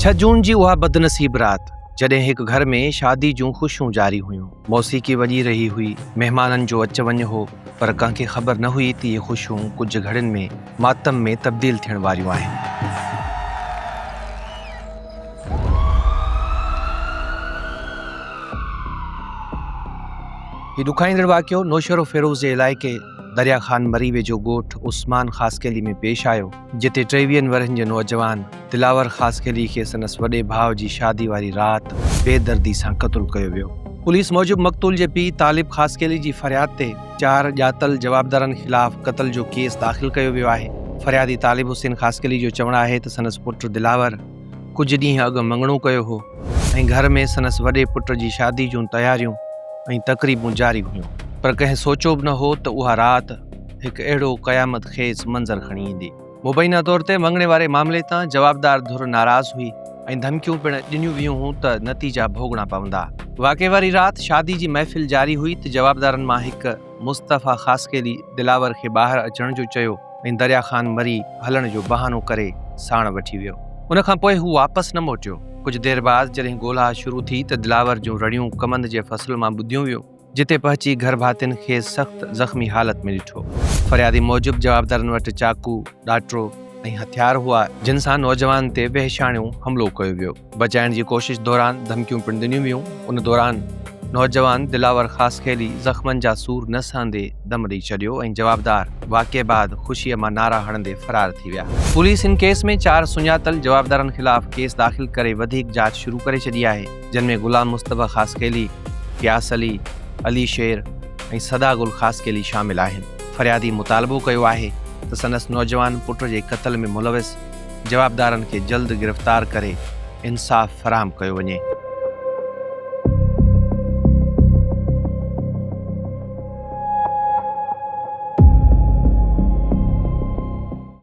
6 जून जी उहा बदनसीब रात जॾहिं हिकु घर में शादी जूं ख़ुशियूं जारी हुयूं। मौसीक़ी वॼी रही हुई, महिमाननि जो अच वञ हो, पर कंहिंखे ख़बर न हुई त इहे ख़ुशियूं कुझु घड़ियुनि में मातम में तब्दील थियण वारियूं आहिनि। हीउ ॾुखाईंदड़ वाक़ियो नौशरो फेरोज़ जे इलाइक़े दरिया ख़ान मरी वेझो ॻोठ उस्मान ख़ासकेली में पेश आयो, जिते 23 वरहनि जो नौजवान दिलावर ख़ासकेली खे संदसि वॾे भाउ जी शादी वारी राति बेदर्दी सां क़त्ल कयो वियो। पुलिस मूजिबि मक़तूल जे पीउ तालिब ख़ासकेली जी फ़रियाद ते 4 ॼातल जवाबदारनि ख़िलाफ़ क़त्ल जो केस दाख़िल कयो वियो आहे। फ़रियादी तालिब हुसैन ख़ासकेली जो चवणु आहे त संदसि पुटु दिलावर कुझु ॾींहं अॻु मङणो कयो हो ऐं घर में संदसि वॾे पुट जी शादी जूं तयारियूं ऐं तक़रीबूं जारी हुयूं, पर कंहिं सोचियो बि न हो त उहा राति हिकु अहिड़ो क़यामत ख़ेज़ मंज़र खणी ईंदी। मुबैना तौर ते मङणे वारे मामले तां जवाबदार धुर नाराज़ हुई ऐं धमकियूं पिणु ॾिनियूं वियूं हुयूं त नतीजा भोगणा पवंदा। वाक़े वारी राति शादी जी महफ़िल जारी हुई त जवाबदारनि मां हिकु मुस्तफ़ा ख़ासकेली दिलावर खे ॿाहिरि अचण जो चयो ऐं दरिया ख़ान मरी हलण जो बहानो करे साण वठी वियो। उन खां पोइ हू वापसि न मोटियो। कुझु देरि बाद जॾहिं ॻोल्हा शुरू थी त दिलावर जूं रड़ियूं कमंद जे फ़सुल मां ॿुधियूं वियूं, जिते पहुची घर भातियुनि खे सख़्तु ज़ख़्मी हालत में ॾिठो। फ़रियादी मूजिबि जवाबदारनि वटि चाकू, ॾाटरो ऐं हथियार हुआ, जिन सां नौजवान ते वहशाणियो हमिलो कयो वियो। बचाइण जी कोशिश दौरान धमकियूं पिणु ॾिनियूं वियूं। उन दौरान नौजवान दिलावर ख़ासकेली ज़ख़्मनि जा सूर न सहंदे दम ॾेई छॾियो ऐं जवाबदार वाक़े बाद ख़ुशीअ मां नारा हणंदे फ़रार थी विया। पुलिस इन केस में 4 सुञातल जवाबदारनि ख़िलाफ़ केस दाख़िल करे वधीक जांच शुरू करे छॾी आहे, जिन में ग़ुलाम मुस्तफ़ा ख़ासकेली, क़यास अली, अली शेर ऐं सदागुल ख़ासकेली शामिल आहिनि। फ़रियादी मुतालबो कयो आहे त संदसि नौजवान पुट जे क़त्ल में मुलविस जवाबदारनि खे जल्द गिरफ़्तार करे इंसाफ़ फ़राहम कयो वञे।